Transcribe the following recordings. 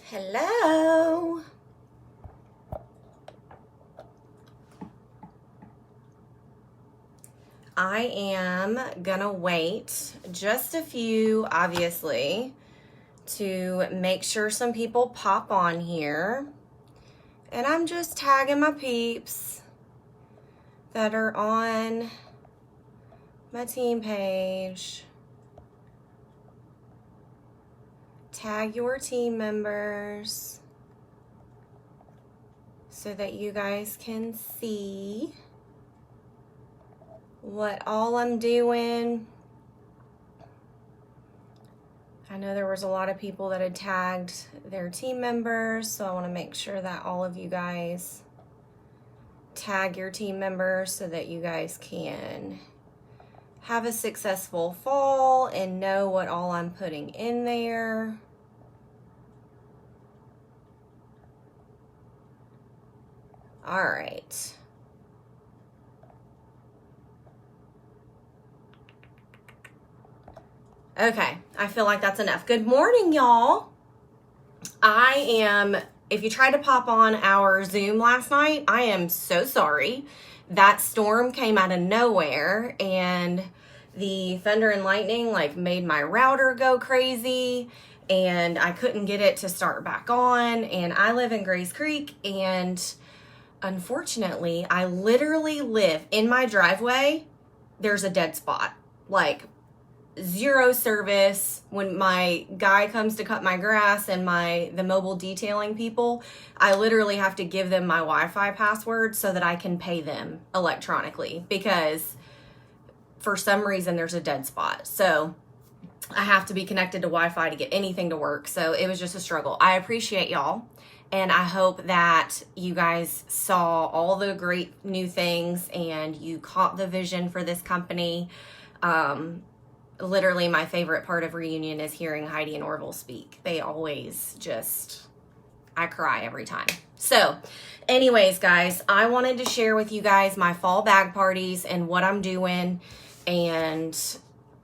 Hello. I am gonna wait just a few, obviously, to make sure some people pop on here. And I'm just tagging my peeps that are on my team page. Tag your team members so that you guys can see what all I'm doing. I know there was a lot of people that had tagged their team members, so I want to make sure that all of you guys tag your team members so that you guys can have a successful fall and know what all I'm putting in there. All right. Okay, I feel like that's enough. Good morning, y'all. If you tried to pop on our Zoom last night, I am so sorry. That storm came out of nowhere and the thunder and lightning made my router go crazy and I couldn't get it to start back on. And I live in Grays Creek, and unfortunately, I literally live in my driveway. There's a dead spot, zero service. When my guy comes to cut my grass and the mobile detailing people, I literally have to give them my Wi-Fi password so that I can pay them electronically, because for some reason there's a dead spot. So I have to be connected to Wi-Fi to get anything to work. So it was just a struggle. I appreciate y'all. And I hope that you guys saw all the great new things and you caught the vision for this company. Literally my favorite part of reunion is hearing Heidi and Orville speak. They always I cry every time. So anyways, guys, I wanted to share with you guys my fall bag parties and what I'm doing and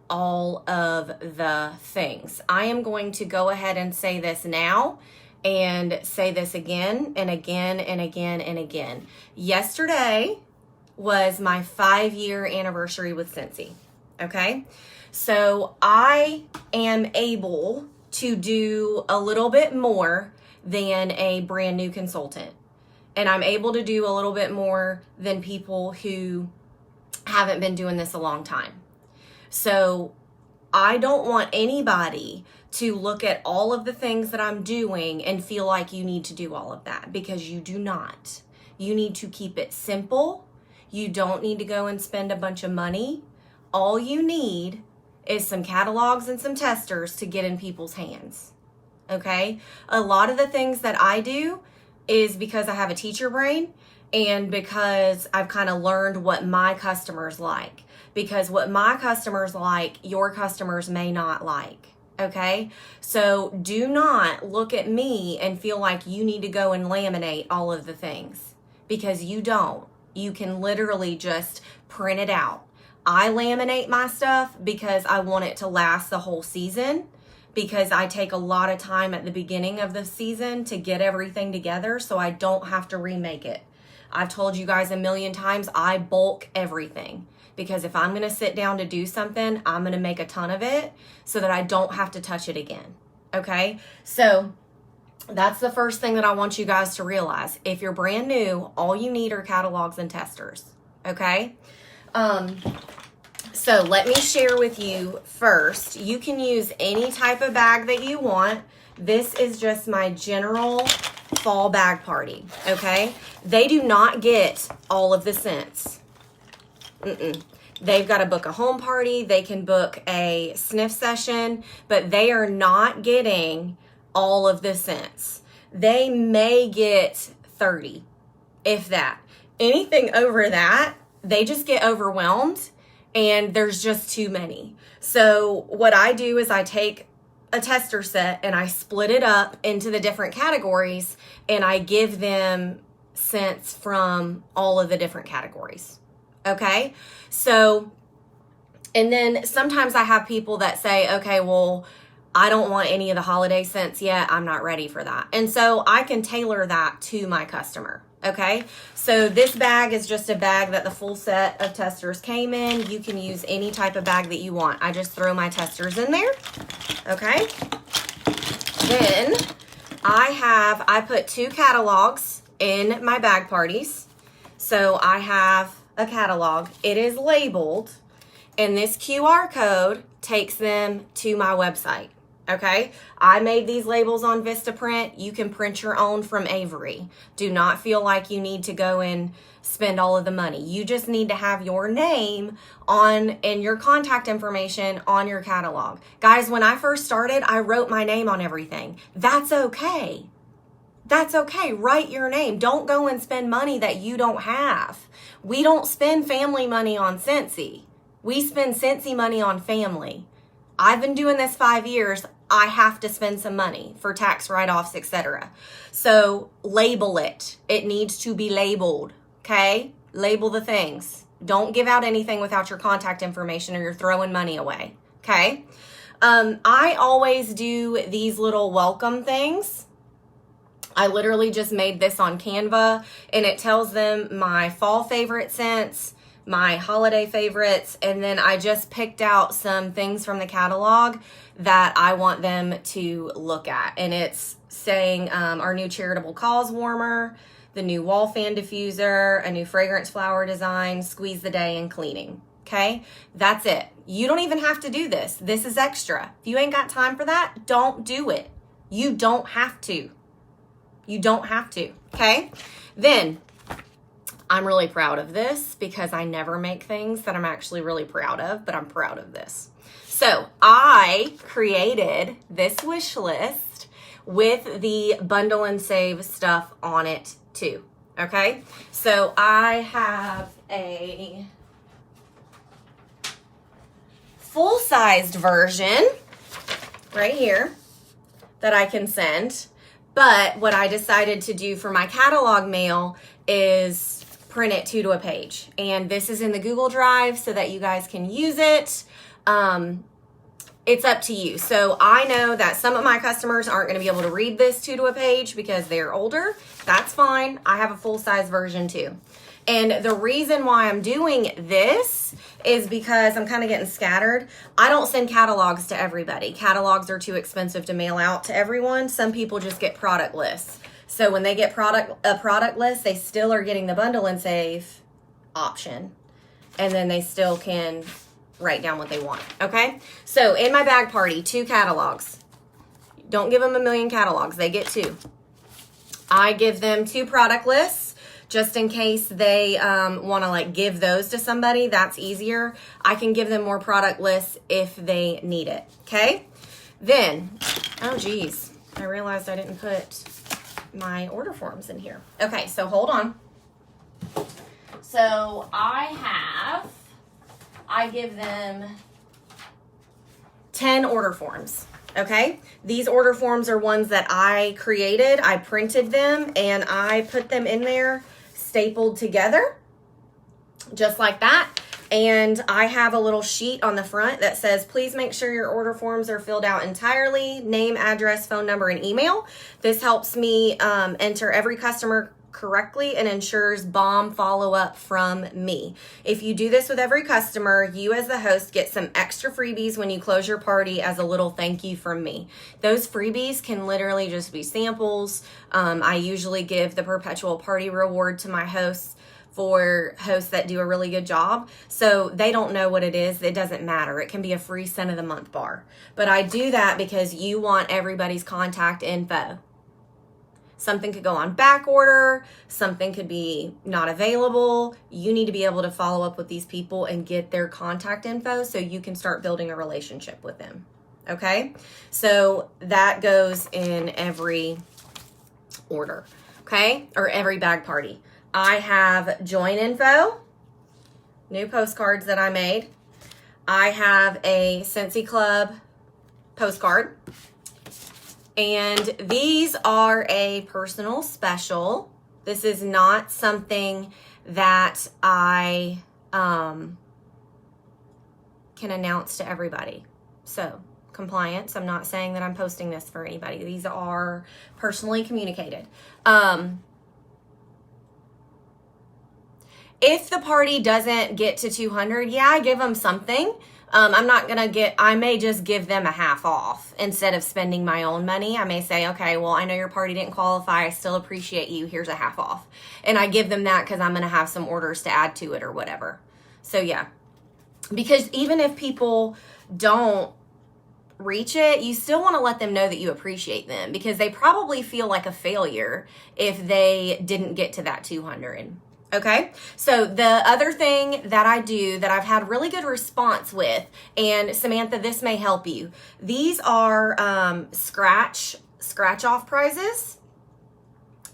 all of the things. I am going to go ahead and say this now and say this again and again and again and again. Yesterday was my 5-year anniversary with Scentsy. Okay? So I am able to do a little bit more than a brand new consultant. And I'm able to do a little bit more than people who haven't been doing this a long time. So I don't want anybody to look at all of the things that I'm doing and feel like you need to do all of that, because you do not. You need to keep it simple. You don't need to go and spend a bunch of money. All you need is some catalogs and some testers to get in people's hands. Okay? A lot of the things that I do is because I have a teacher brain and because I've kind of learned what my customers like. Because what my customers like, your customers may not like. Okay? So do not look at me and feel like you need to go and laminate all of the things, because you don't. You can literally just print it out. I laminate my stuff because I want it to last the whole season, because I take a lot of time at the beginning of the season to get everything together so I don't have to remake it. I've told you guys a million times, I bulk everything, because if I'm going to sit down to do something, I'm going to make a ton of it so that I don't have to touch it again. Okay? So that's the first thing that I want you guys to realize. If you're brand new, all you need are catalogs and testers. Okay? So let me share with you first. You can use any type of bag that you want. This is just my general fall bag party. Okay? They do not get all of the scents. They've got to book a home party. They can book a sniff session, but they are not getting all of the scents. They may get 30, if that. Anything over that, they just get overwhelmed and there's just too many. So what I do is I take a tester set and I split it up into the different categories and I give them scents from all of the different categories. Okay? So, and then sometimes I have people that say, okay, well, I don't want any of the holiday scents yet. I'm not ready for that. And so I can tailor that to my customer. Okay, so this bag is just a bag that the full set of testers came in. You can use any type of bag that you want. I just throw my testers in there. Okay, then I put 2 catalogs in my bag parties. So I have a catalog. It is labeled, and this QR code takes them to my website. Okay, I made these labels on Vistaprint. You can print your own from Avery. Do not feel like you need to go and spend all of the money. You just need to have your name on and your contact information on your catalog. Guys, when I first started, I wrote my name on everything. That's okay. That's okay. Write your name. Don't go and spend money that you don't have. We don't spend family money on Scentsy. We spend Scentsy money on family. I've been doing this 5 years. I have to spend some money for tax write-offs, etc. So label it. It needs to be labeled. Okay? Label the things. Don't give out anything without your contact information or you're throwing money away. Okay? I always do these little welcome things. I literally just made this on Canva, and it tells them my fall favorite scents, my holiday favorites, and then I just picked out some things from the catalog that I want them to look at. And it's saying our new charitable cause warmer, the new wall fan diffuser, a new fragrance flower design, squeeze the day, and cleaning. Okay, that's it. You don't even have to do this. This is extra. If you ain't got time for that, don't do it. You don't have to. You don't have to. Okay, then I'm really proud of this because I never make things that I'm actually really proud of, but I'm proud of this. So I created this wish list with the bundle and save stuff on it too. Okay, so I have a full-sized version right here that I can send. But what I decided to do for my catalog mail is print it 2 to a page. And this is in the Google Drive so that you guys can use it. It's up to you. So I know that some of my customers aren't going to be able to read this 2 to a page because they're older. That's fine. I have a full-size version too. And the reason why I'm doing this is because I'm kind of getting scattered. I don't send catalogs to everybody. Catalogs are too expensive to mail out to everyone. Some people just get product lists. So when they get a product list, they still are getting the bundle and save option. And then they still can write down what they want. Okay? So in my bag party, 2 catalogs. Don't give them a million catalogs. They get 2. I give them 2 product lists. Just in case they want to like give those to somebody, that's easier. I can give them more product lists if they need it. Okay. Then, oh geez, I realized I didn't put my order forms in here. Okay, so hold on. So I give them 10 order forms. Okay, these order forms are ones that I created. I printed them and I put them in there stapled together just like that. And I have a little sheet on the front that says, please make sure your order forms are filled out entirely, name, address, phone number, and email. This helps me enter every customer correctly and ensures bomb follow-up from me. If you do this with every customer, you as the host get some extra freebies when you close your party as a little thank you from me. Those freebies can literally just be samples. I usually give the perpetual party reward to my hosts for hosts that do a really good job. So they don't know what it is. It doesn't matter. It can be a free scent of the month bar. But I do that because you want everybody's contact info. Something could go on back order. Something could be not available. You need to be able to follow up with these people and get their contact info so you can start building a relationship with them. Okay? So that goes in every order. Okay? Or every bag party. I have join info, new postcards that I made. I have a Scentsy Club postcard. And these are a personal special. This is not something that I can announce to everybody. So compliance. I'm not saying that I'm posting this for anybody. These are personally communicated. If the party doesn't get to 200, yeah, I give them something. I may just give them a half off instead of spending my own money. I may say, okay, well, I know your party didn't qualify. I still appreciate you. Here's a half off. And I give them that because I'm going to have some orders to add to it or whatever. So yeah, because even if people don't reach it, you still want to let them know that you appreciate them, because they probably feel like a failure if they didn't get to that 200. Okay, so the other thing that I do that I've had really good response with, and Samantha, this may help you. These are scratch off prizes.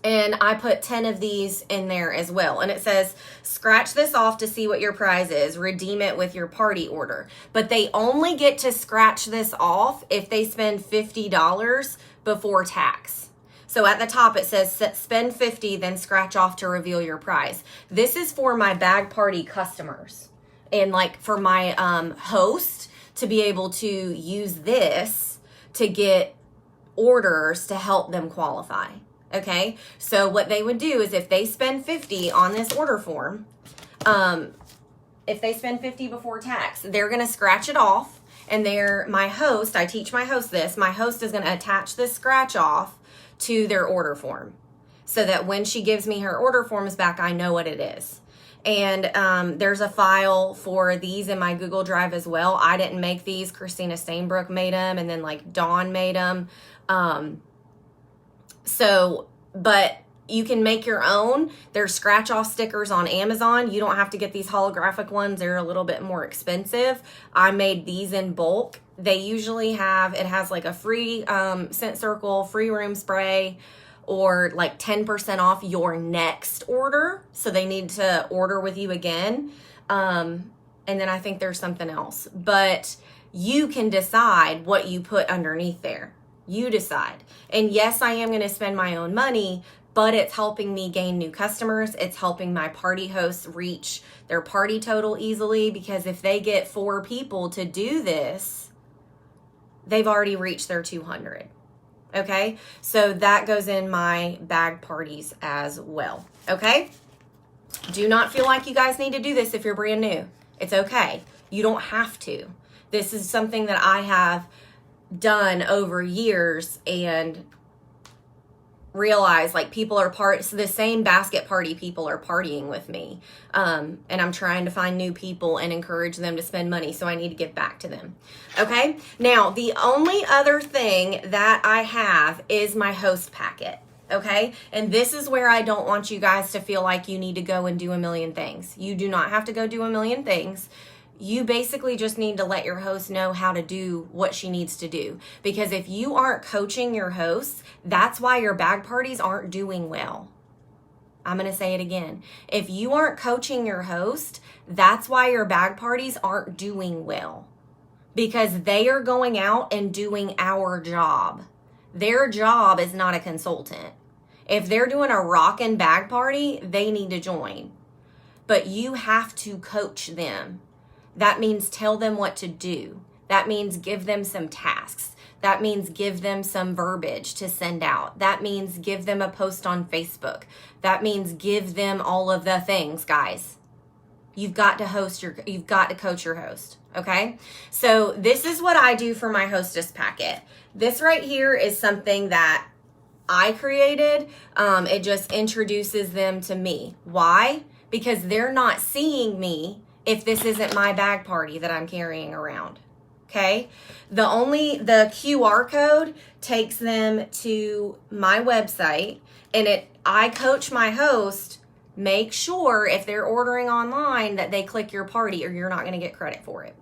And I put 10 of these in there as well. And it says, scratch this off to see what your prize is. Redeem it with your party order. But they only get to scratch this off if they spend $50 before tax. So at the top it says, spend $50, then scratch off to reveal your prize. This is for my bag party customers. And like for my host to be able to use this to get orders to help them qualify. Okay, so what they would do is if they spend $50 on this order form, if they spend $50 before tax, they're going to scratch it off, and my host, I teach my host this, my host is going to attach this scratch off to their order form so that when she gives me her order forms back, I know what it is. And there's a file for these in my Google Drive as well. I didn't make these. Christina Stainbrook made them, and then like Dawn made them. But you can make your own. There's scratch off stickers on Amazon. You don't have to get these holographic ones. They're a little bit more expensive. I made these in bulk. They usually it has like a free scent circle, free room spray, or like 10% off your next order. So they need to order with you again. And then I think there's something else, but you can decide what you put underneath there. You decide. And yes, I am going to spend my own money, but it's helping me gain new customers. It's helping my party hosts reach their party total easily, because if they get 4 people to do this, they've already reached their 200. Okay? So that goes in my bag parties as well. Okay? Do not feel like you guys need to do this if you're brand new. It's okay. You don't have to. This is something that I have done over years and realize like the same basket party people are partying with me. And I'm trying to find new people and encourage them to spend money. So I need to give back to them. Okay. Now, the only other thing that I have is my host packet. Okay. And this is where I don't want you guys to feel like you need to go and do a million things. You do not have to go do a million things. You basically just need to let your host know how to do what she needs to do. Because if you aren't coaching your hosts, that's why your bag parties aren't doing well. I'm going to say it again. If you aren't coaching your host, that's why your bag parties aren't doing well. Because they are going out and doing our job. Their job is not a consultant. If they're doing a rockin' bag party, they need to join. But you have to coach them. That means tell them what to do. That means give them some tasks. That means give them some verbiage to send out. That means give them a post on Facebook. That means give them all of the things, guys. You've got to coach your host. Okay. So this is what I do for my Hostess Packet. This right here is something that I created. It just introduces them to me. Why? Because they're not seeing me if this isn't my bag party that I'm carrying around. Okay. The QR code takes them to my website, and I coach my host, make sure if they're ordering online that they click your party or you're not going to get credit for it.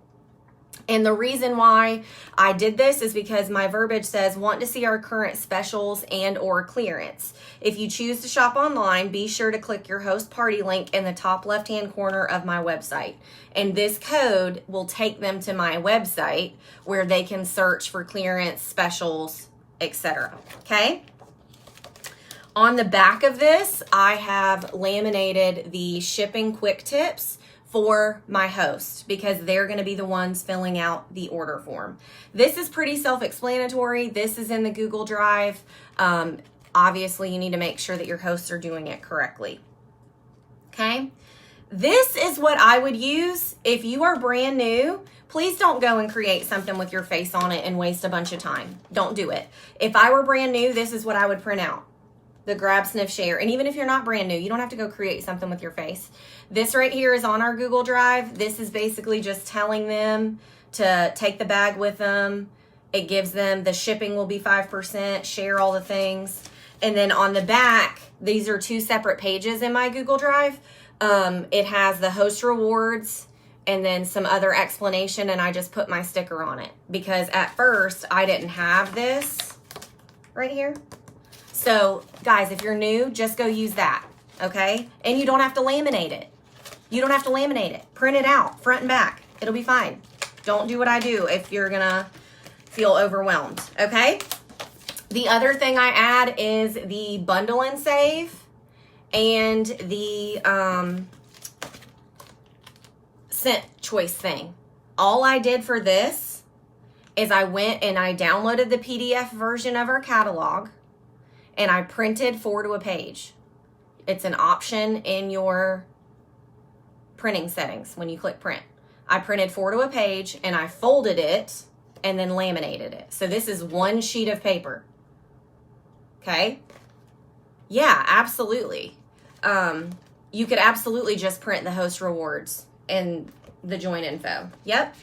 And the reason why I did this is because my verbiage says, want to see our current specials and or clearance. If you choose to shop online, be sure to click your host party link in the top left-hand corner of my website. And this code will take them to my website where they can search for clearance, specials, etc. Okay? On the back of this, I have laminated the shipping quick tips for my host because they're going to be the ones filling out the order form. This is pretty self-explanatory. This is in the Google Drive. Obviously, you need to make sure that your hosts are doing it correctly. Okay? This is what I would use if you are brand new. Please don't go and create something with your face on it and waste a bunch of time. Don't do it. If I were brand new, this is what I would print out. The grab, sniff, share. And even if you're not brand new, you don't have to go create something with your face. This right here is on our Google Drive. This is basically just telling them to take the bag with them. It gives them the shipping will be 5%, share all the things. And then on the back, these are 2 separate pages in my Google Drive. It has the host rewards and then some other explanation, and I just put my sticker on it because at first I didn't have this right here. So guys, if you're new, just go use that, okay? And you don't have to laminate it. You don't have to laminate it. Print it out, front and back. It'll be fine. Don't do what I do if you're gonna feel overwhelmed, okay? The other thing I add is the bundle and save and the scent choice thing. All I did for this is I went and I downloaded the PDF version of our catalog and I printed 4 to a page. It's an option in your printing settings when you click print. I printed 4 to a page and I folded it and then laminated it. So this is 1 sheet of paper. Okay? Yeah, absolutely. You could absolutely just print the host rewards and the join info. Yep.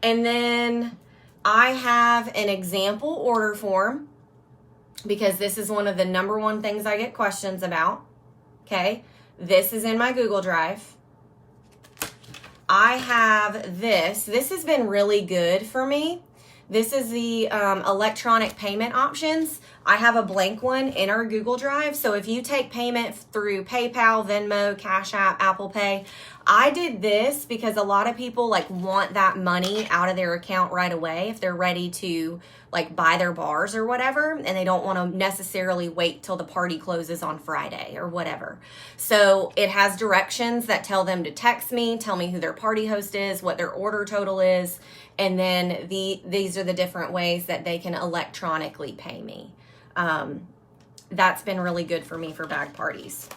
And then I have an example order form because this is one of the number 1 things I get questions about. Okay. This is in my Google Drive. I have this. This has been really good for me. This is the electronic payment options. I have a blank one in our Google Drive. So if you take payment through PayPal, Venmo, Cash App, Apple Pay, I did this because a lot of people like want that money out of their account right away if they're ready to like buy their bars or whatever, and they don't want to necessarily wait till the party closes on Friday or whatever. So it has directions that tell them to text me, tell me who their party host is, what their order total is, and then these are the different ways that they can electronically pay me. That's been really good for me for bag parties.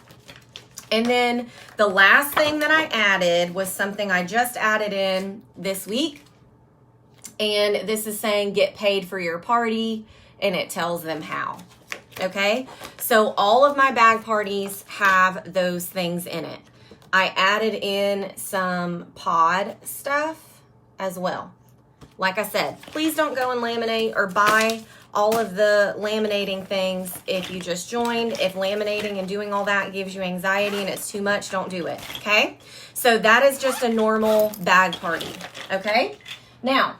And then the last thing that I added was something I just added in this week. And this is saying get paid for your party, and it tells them how. Okay? So all of my bag parties have those things in it. I added in some pod stuff as well. Like I said, please don't go and laminate or buy all of the laminating things if you just joined. If laminating and doing all that gives you anxiety and it's too much, don't do it, okay? So that is just a normal bag party, okay? Now,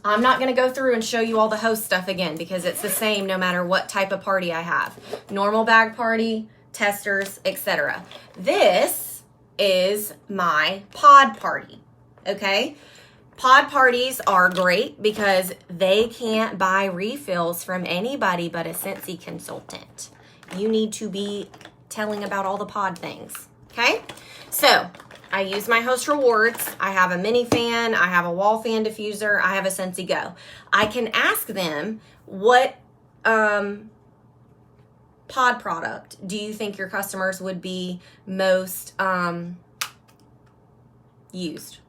I'm not going to go through and show you all the host stuff again because it's the same no matter what type of party I have. Normal bag party, testers, etc. This is my pod party, okay? Pod parties are great because they can't buy refills from anybody but a Scentsy consultant. You need to be telling about all the pod things, okay? So I use my host rewards. I have a mini fan. I have a wall fan diffuser. I have a Scentsy Go. I can ask them what pod product do you think your customers would be most used?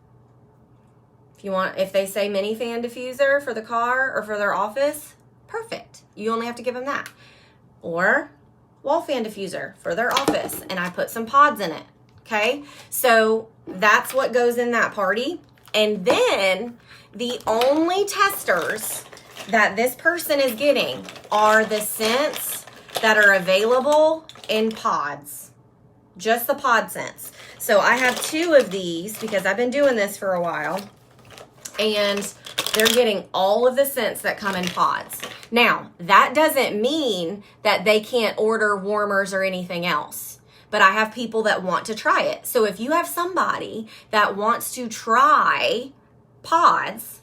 If they say mini fan diffuser for the car or for their office, perfect. You only have to give them that. Or wall fan diffuser for their office, and I put some pods in it. Okay, so that's what goes in that party. And then the only testers that this person is getting are the scents that are available in pods. Just the pod scents. So I have 2 of these because I've been doing this for a while. And they're getting all of the scents that come in pods. Now, that doesn't mean that they can't order warmers or anything else. But I have people that want to try it. So if you have somebody that wants to try pods,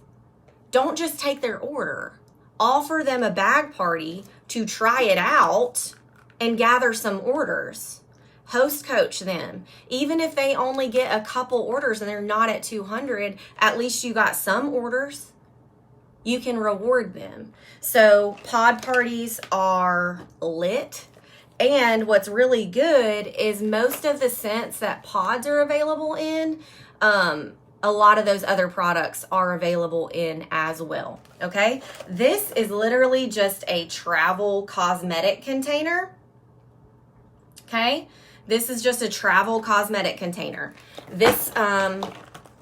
don't just take their order. Offer them a bag party to try it out and gather some orders. Host coach them. Even if they only get a couple orders and they're not at 200, at least you got some orders. You can reward them. So pod parties are lit. And what's really good is most of the scents that pods are available in, a lot of those other products are available in as well. Okay. This is literally just a travel cosmetic container. Okay. This is just a travel cosmetic container. This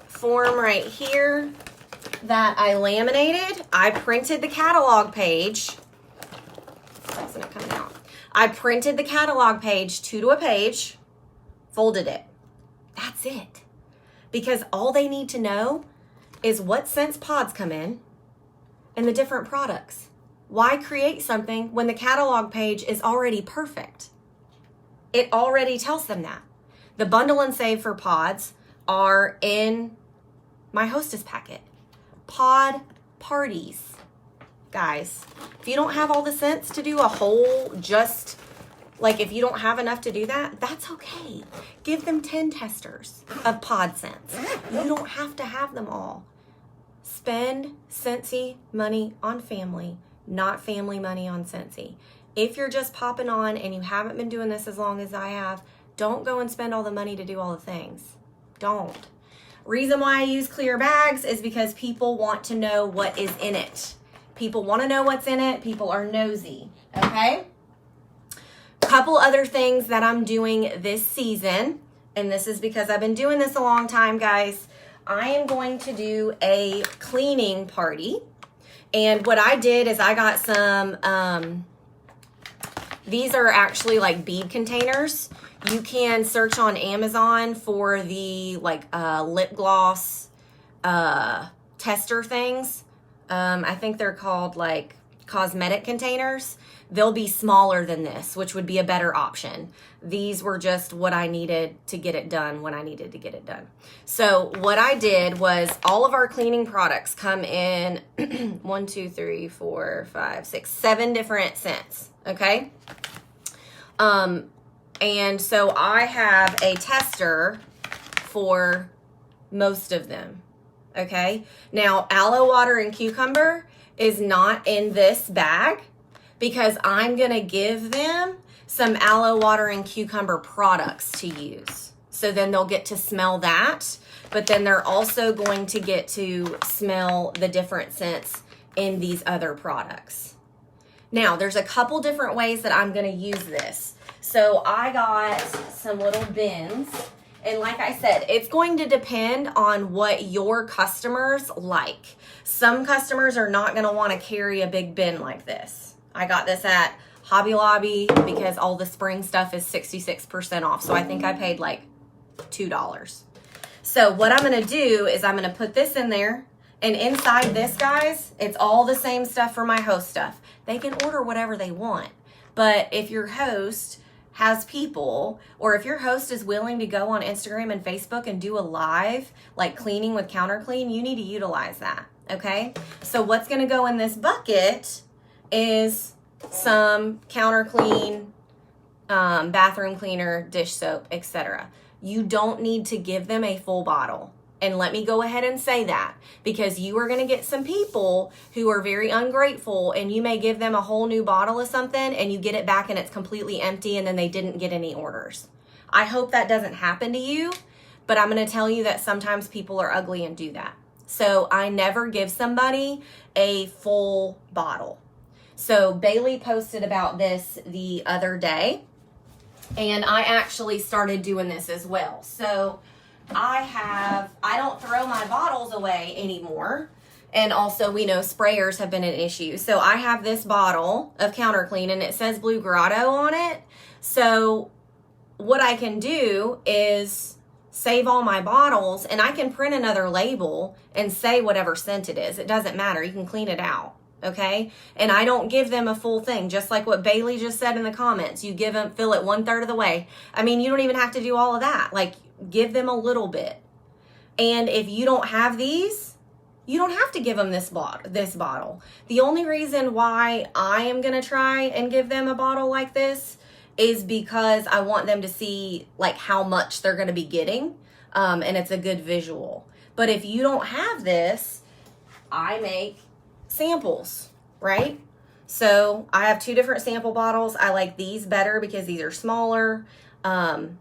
form right here that I laminated, I printed the catalog page. Why isn't it coming out? I printed the catalog page two to a page, folded it. That's it. Because all they need to know is what scents pods come in and the different products. Why create something when the catalog page is already perfect? It already tells them that. The bundle and save for pods are in my Hostess Packet. Pod parties. Guys, if you don't have all the scents to do a whole, just like if you don't have enough to do that, that's okay. Give them 10 testers of pod scents. You don't have to have them all. Spend Scentsy money on family, not family money on Scentsy. If you're just popping on and you haven't been doing this as long as I have, don't go and spend all the money to do all the things. Don't. Reason why I use clear bags is because people want to know what is in it. People want to know what's in it. People are nosy. Okay? Couple other things that I'm doing this season, and this is because I've been doing this a long time, guys. I am going to do a cleaning party. And what I did is I got some, these are actually like bead containers. You can search on Amazon for the like lip gloss tester things. I think they're called like cosmetic containers. They'll be smaller than this, which would be a better option. These were just what I needed to get it done when I needed to get it done. So what I did was all of our cleaning products come in 1, 2, 3, 4, 5, 6, 7 different scents. Okay. And so I have a tester for most of them. Okay. Now, aloe water and cucumber is not in this bag because I'm going to give them some aloe water and cucumber products to use. So then they'll get to smell that, but then they're also going to get to smell the different scents in these other products. Now, there's a couple different ways that I'm going to use this. So I got some little bins. And like I said, it's going to depend on what your customers like. Some customers are not going to want to carry a big bin like this. I got this at Hobby Lobby because all the spring stuff is 66% off. So I think I paid like $2. So what I'm going to do is I'm going to put this in there. And inside this, guys, it's all the same stuff for my host stuff. They can order whatever they want. But if your host has people, or if your host is willing to go on Instagram and Facebook and do a live, like cleaning with Counter Clean, you need to utilize that, okay? So what's gonna go in this bucket is some Counter Clean, bathroom cleaner, dish soap, etc. You don't need to give them a full bottle. And let me go ahead and say that, because you are going to get some people who are very ungrateful, and you may give them a whole new bottle of something and you get it back and it's completely empty and then they didn't get any orders. I hope that doesn't happen to you, but I'm going to tell you that sometimes people are ugly and do that. So I never give somebody a full bottle. So Bailey posted about this the other day, and I actually started doing this as well. So I don't throw my bottles away anymore. And also, we know sprayers have been an issue. So I have this bottle of Counter Clean and it says Blue Grotto on it. So what I can do is save all my bottles, and I can print another label and say whatever scent it is. It doesn't matter. You can clean it out. Okay. And I don't give them a full thing, just like what Bailey just said in the comments. You give them, fill it 1/3 of the way. I mean, you don't even have to do all of that. Like, give them a little bit. And if you don't have these, you don't have to give them this bottle. The only reason why I am going to try and give them a bottle like this is because I want them to see like how much they're going to be getting, and it's a good visual. But if you don't have this, I make samples, right? So I have 2 different sample bottles. I like these better because these are smaller, and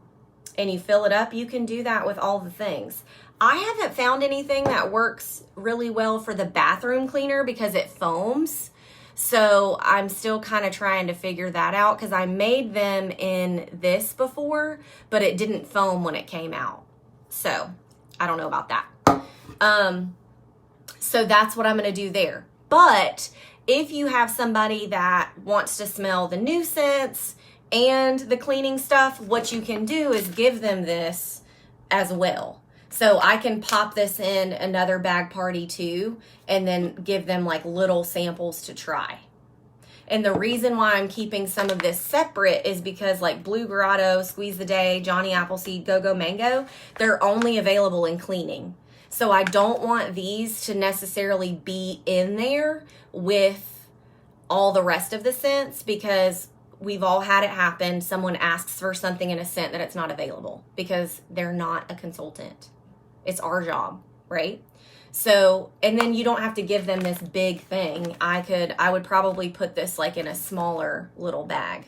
you fill it up. You can do that with all the things. I haven't found anything that works really well for the bathroom cleaner because it foams. So I'm still kind of trying to figure that out because I made them in this before, but it didn't foam when it came out. So I don't know about that. So that's what I'm going to do there. But if you have somebody that wants to smell the new scents and the cleaning stuff, what you can do is give them this as well. So I can pop this in another bag party too, and then give them like little samples to try. And the reason why I'm keeping some of this separate is because like Blue Grotto, Squeeze the Day, Johnny Appleseed, Go Go Mango, they're only available in cleaning. So I don't want these to necessarily be in there with all the rest of the scents, because we've all had it happen. Someone asks for something in a scent that it's not available because they're not a consultant. It's our job, right? So, and then you don't have to give them this big thing. I would probably put this like in a smaller little bag.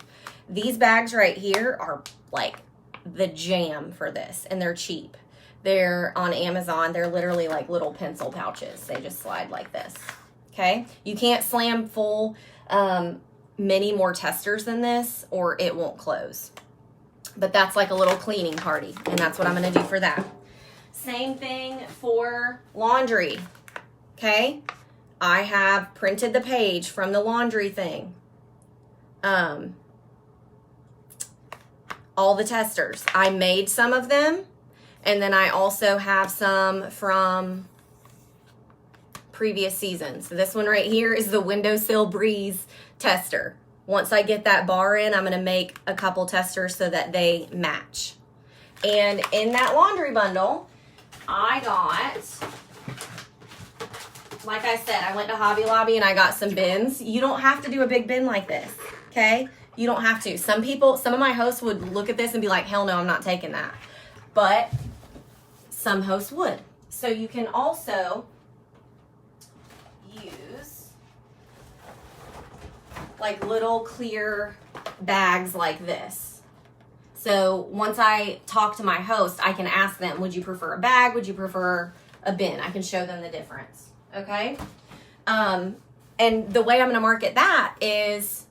These bags right here are like the jam for this, and they're cheap. They're on Amazon. They're literally like little pencil pouches. They just slide like this. Okay. You can't slam full, many more testers than this or it won't close. But that's like a little cleaning party, and that's what I'm going to do for that. Same thing for laundry. Okay. I have printed the page from the laundry thing. All the testers. I made some of them. And then I also have some from previous seasons. So this one right here is the Windowsill Breeze tester. Once I get that bar in, I'm going to make a couple testers so that they match. And in that laundry bundle, I got, like I said, I went to Hobby Lobby and I got some bins. You don't have to do a big bin like this, okay? You don't have to. Some of my hosts would look at this and be like, hell no, I'm not taking that. But some hosts would. So you can also use like little clear bags like this. So once I talk to my host, I can ask them, would you prefer a bag? Would you prefer a bin? I can show them the difference. Okay. And the way I'm going to market that is,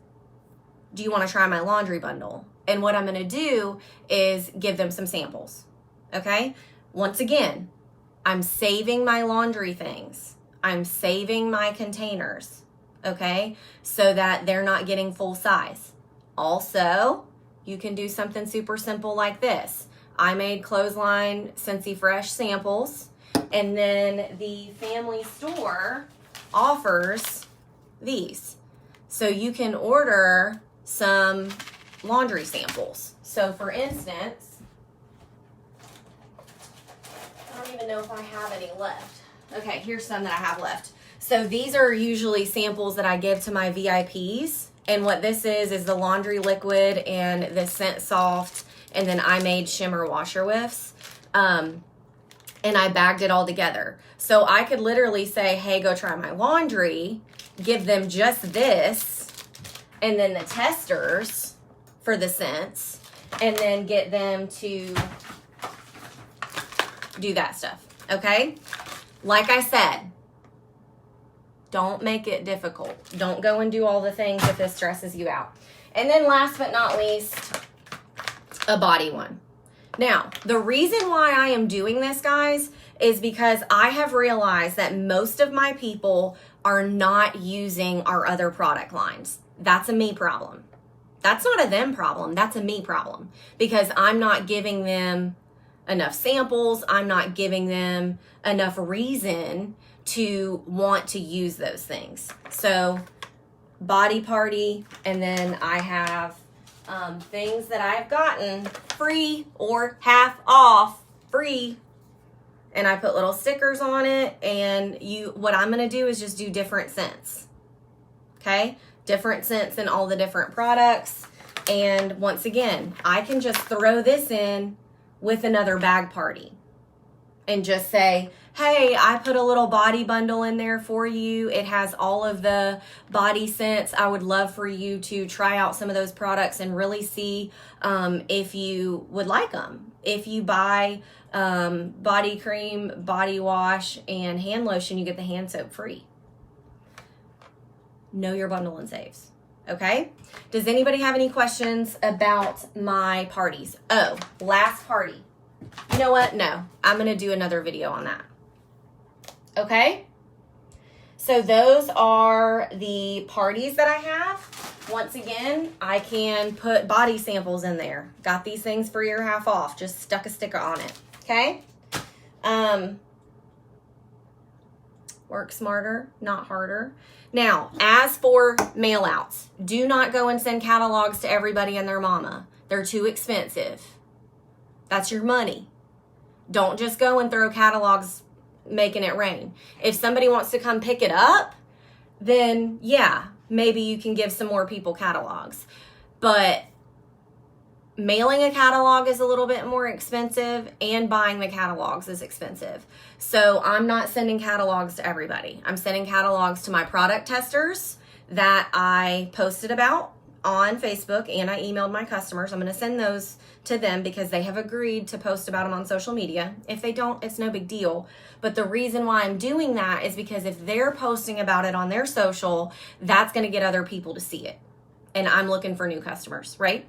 do you want to try my laundry bundle? And what I'm going to do is give them some samples. Okay. Once again, I'm saving my laundry things. I'm saving my containers, okay? So that they're not getting full size. Also, you can do something super simple like this. I made clothesline Scentsy Fresh samples, and then the family store offers these. So you can order some laundry samples. So for instance, I don't even know if I have any left. Okay, here's some that I have left. So these are usually samples that I give to my VIPs. And what this is the laundry liquid and the Scent Soft, and then I made shimmer washer whiffs. And I bagged it all together. So I could literally say, hey, go try my laundry, give them just this, and then the testers for the scents, and then get them to do that stuff, okay? Like I said, don't make it difficult. Don't go and do all the things if this stresses you out. And then last but not least, a body one. Now, the reason why I am doing this, guys, is because I have realized that most of my people are not using our other product lines. That's a me problem. That's not a them problem. That's a me problem, because I'm not giving them enough samples. I'm not giving them enough reason to want to use those things. So body party, and then I have things that I've gotten free or half off free, and I put little stickers on it. And what I'm going to do is just do different scents. Okay. Different scents in all the different products. And once again, I can just throw this in with another bag party and just say, hey, I put a little body bundle in there for you. It has all of the body scents. I would love for you to try out some of those products and really see if you would like them. If you buy body cream, body wash, and hand lotion, you get the hand soap free. Know your bundle and saves. Okay? Does anybody have any questions about my parties? Oh, last party. You know what? No, I'm going to do another video on that. Okay? So those are the parties that I have. Once again, I can put body samples in there. Got these things for your half off. Just stuck a sticker on it. Okay? Work smarter, not harder. Now, as for mail outs, do not go and send catalogs to everybody and their mama. They're too expensive. That's your money. Don't just go and throw catalogs making it rain. If somebody wants to come pick it up, then yeah, maybe you can give some more people catalogs. But mailing a catalog is a little bit more expensive, and buying the catalogs is expensive. So I'm not sending catalogs to everybody. I'm sending catalogs to my product testers that I posted about on Facebook, and I emailed my customers. I'm going to send those to them because they have agreed to post about them on social media. If they don't, it's no big deal. But the reason why I'm doing that is because if they're posting about it on their social, that's going to get other people to see it. And I'm looking for new customers, right?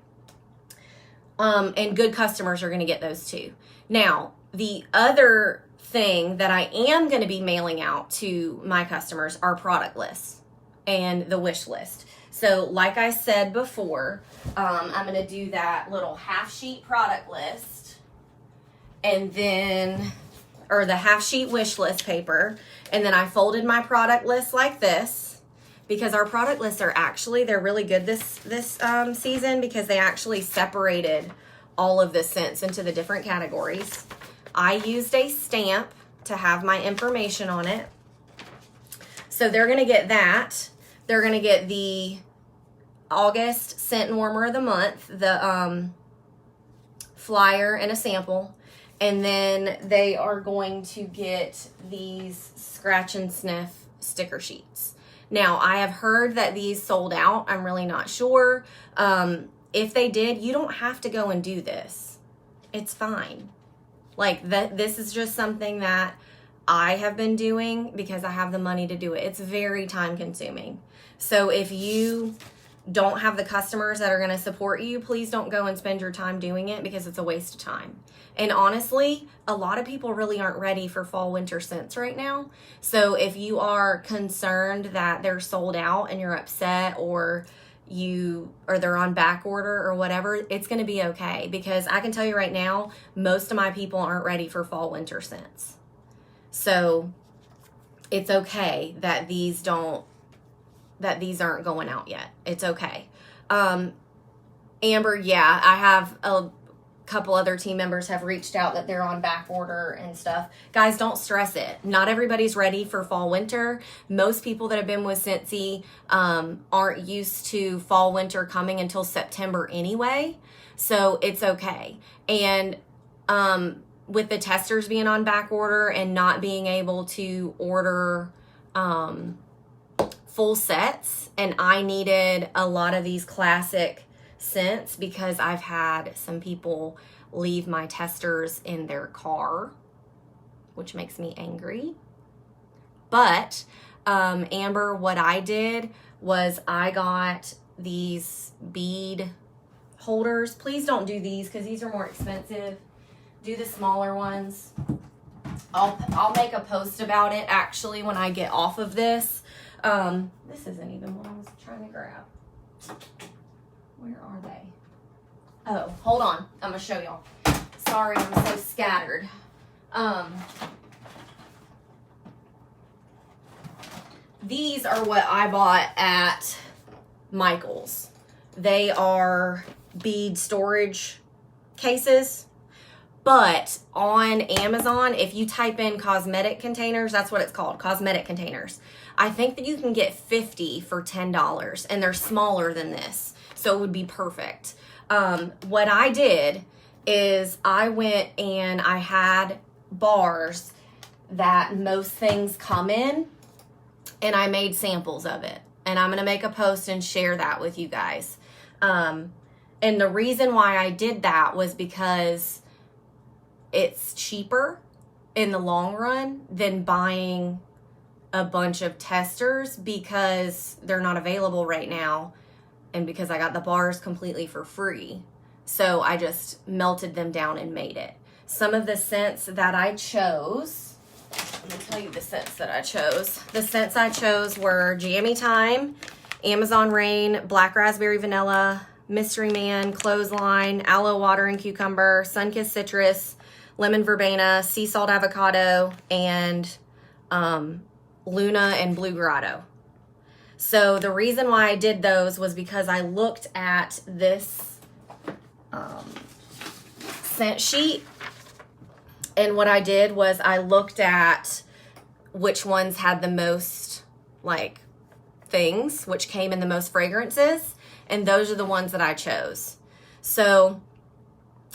And good customers are going to get those too. Now, the other thing that I am going to be mailing out to my customers are product lists and the wish list. So like I said before, I'm going to do that little half sheet product list, and then, or the half sheet wish list paper. And then I folded my product list like this, because our product lists are actually, they're really good this season, because they actually separated all of the scents into the different categories. I used a stamp to have my information on it. So they're going to get that. They're going to get the August Scent and Warmer of the Month, the flyer and a sample. And then they are going to get these scratch and sniff sticker sheets. Now, I have heard that these sold out. I'm really not sure. If they did, you don't have to go and do this. It's fine. Like, this is just something that I have been doing because I have the money to do it. It's very time consuming. So if you don't have the customers that are going to support you, please don't go and spend your time doing it, because it's a waste of time. And honestly, a lot of people really aren't ready for fall winter scents right now. So if you are concerned that they're sold out and you're upset, or they're on back order or whatever, it's going to be okay, because I can tell you right now, most of my people aren't ready for fall winter scents. So it's okay that these aren't going out yet. It's okay. Amber, yeah, I have a couple other team members have reached out that they're on back order and stuff. Guys, don't stress it. Not everybody's ready for fall winter. Most people that have been with Scentsy aren't used to fall winter coming until September anyway. So it's okay. And with the testers being on back order and not being able to order full sets, and I needed a lot of these classic scents because I've had some people leave my testers in their car, which makes me angry. But Amber, what I did was I got these bead holders. Please don't do these because these are more expensive. Do the smaller ones. I'll make a post about it actually when I get off of this. This isn't even what I was trying to grab. Where are they? Oh, hold on. I'm going to show y'all. Sorry, I'm so scattered. These are what I bought at Michael's. They are bead storage cases. But on Amazon, if you type in cosmetic containers, that's what it's called, cosmetic containers. I think that you can get 50 for $10, and they're smaller than this. So it would be perfect. What I did is I went and I had bars that most things come in, and I made samples of it. And I'm going to make a post and share that with you guys. And the reason why I did that was because it's cheaper in the long run than buying a bunch of testers, because they're not available right now, and because I got the bars completely for free. So I just melted them down and made it. Some of the scents that I chose, I'm going to tell you the scents that I chose. The scents I chose were Jammy Time, Amazon Rain, Black Raspberry Vanilla, Mystery Man, Clothesline, Aloe Water and Cucumber, Sunkissed Citrus, Lemon Verbena, Sea Salt Avocado, and Luna and Blue Grotto. So the reason why I did those was because I looked at this scent sheet, and what I did was I looked at which ones had the most like things, which came in the most fragrances, and those are the ones that I chose. So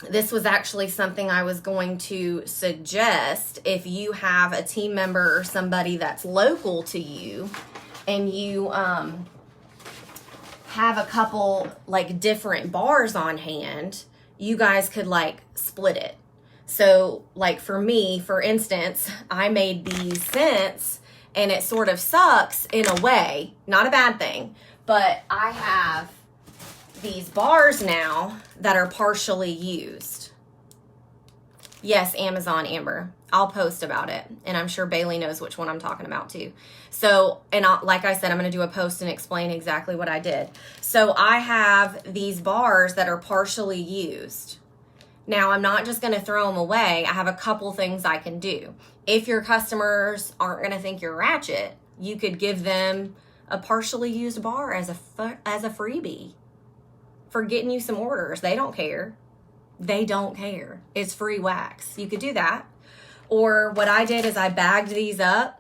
this was actually something I was going to suggest if you have a team member or somebody that's local to you, and you have a couple like different bars on hand, you guys could like split it. So like for me, for instance, I made these scents, and it sort of sucks in a way, not a bad thing, but I have these bars now that are partially used. Yes, Amazon, Amber. I'll post about it, and I'm sure Bailey knows which one I'm talking about too. So, and like I said, I'm going to do a post and explain exactly what I did. So I have these bars that are partially used. Now, I'm not just going to throw them away. I have a couple things I can do. If your customers aren't going to think you're ratchet, you could give them a partially used bar as a freebie for getting you some orders. They don't care. They don't care. It's free wax. You could do that. Or what I did is I bagged these up.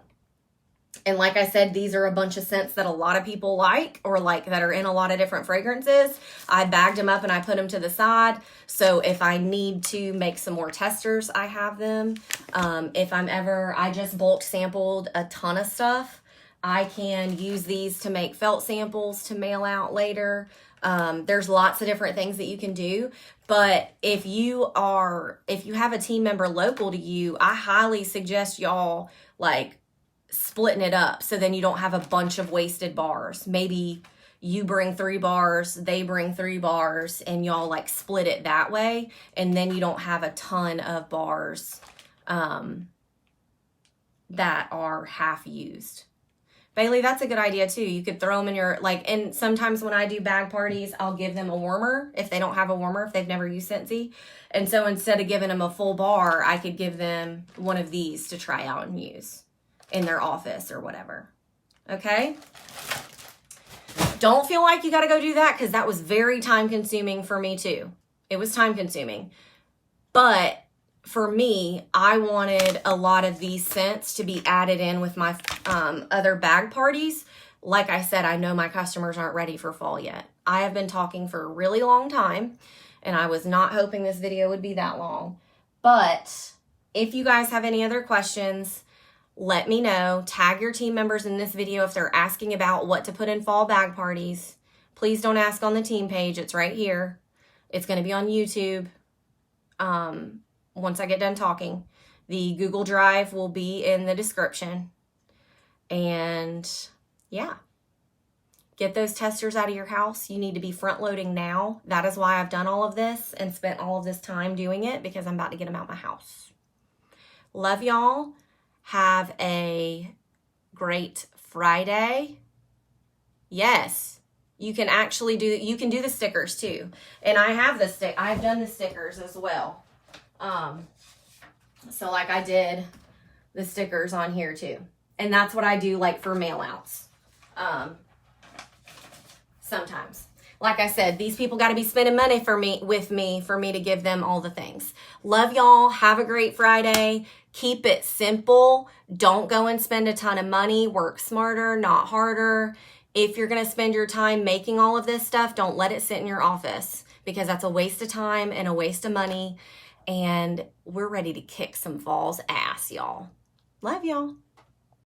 And like I said, these are a bunch of scents that a lot of people like, or like that are in a lot of different fragrances. I bagged them up and I put them to the side. So if I need to make some more testers, I have them. I just bulk sampled a ton of stuff. I can use these to make felt samples to mail out later. There's lots of different things that you can do. But if you have a team member local to you, I highly suggest y'all like splitting it up, so then you don't have a bunch of wasted bars. Maybe you bring 3 bars, they bring 3 bars, and y'all like split it that way, and then you don't have a ton of bars that are half used. Bailey, that's a good idea too. You could throw them in your, like, and sometimes when I do bag parties, I'll give them a warmer if they don't have a warmer, if they've never used Scentsy. And so instead of giving them a full bar, I could give them one of these to try out and use in their office or whatever. Okay? Don't feel like you got to go do that, because that was very time consuming for me too. It was time consuming. But for me, I wanted a lot of these scents to be added in with my other bag parties. Like I said, I know my customers aren't ready for fall yet. I have been talking for a really long time, and I was not hoping this video would be that long. But if you guys have any other questions, let me know. Tag your team members in this video if they're asking about what to put in fall bag parties. Please don't ask on the team page. It's right here. It's going to be on YouTube. Once I get done talking, the Google Drive will be in the description. And yeah, get those testers out of your house. You need to be front loading now. That is why I've done all of this and spent all of this time doing it, because I'm about to get them out my house. Love y'all. Have a great Friday. Yes, you can actually do the stickers too. And I have I've done the stickers as well. So like I did the stickers on here too. And that's what I do like for mail outs. Sometimes. Like I said, these people got to be spending money with me for me to give them all the things. Love y'all. Have a great Friday. Keep it simple. Don't go and spend a ton of money. Work smarter, not harder. if you're going to spend your time making all of this stuff, don't let it sit in your office, because that's a waste of time and a waste of money. And we're ready to kick some fall's ass, y'all. Love y'all.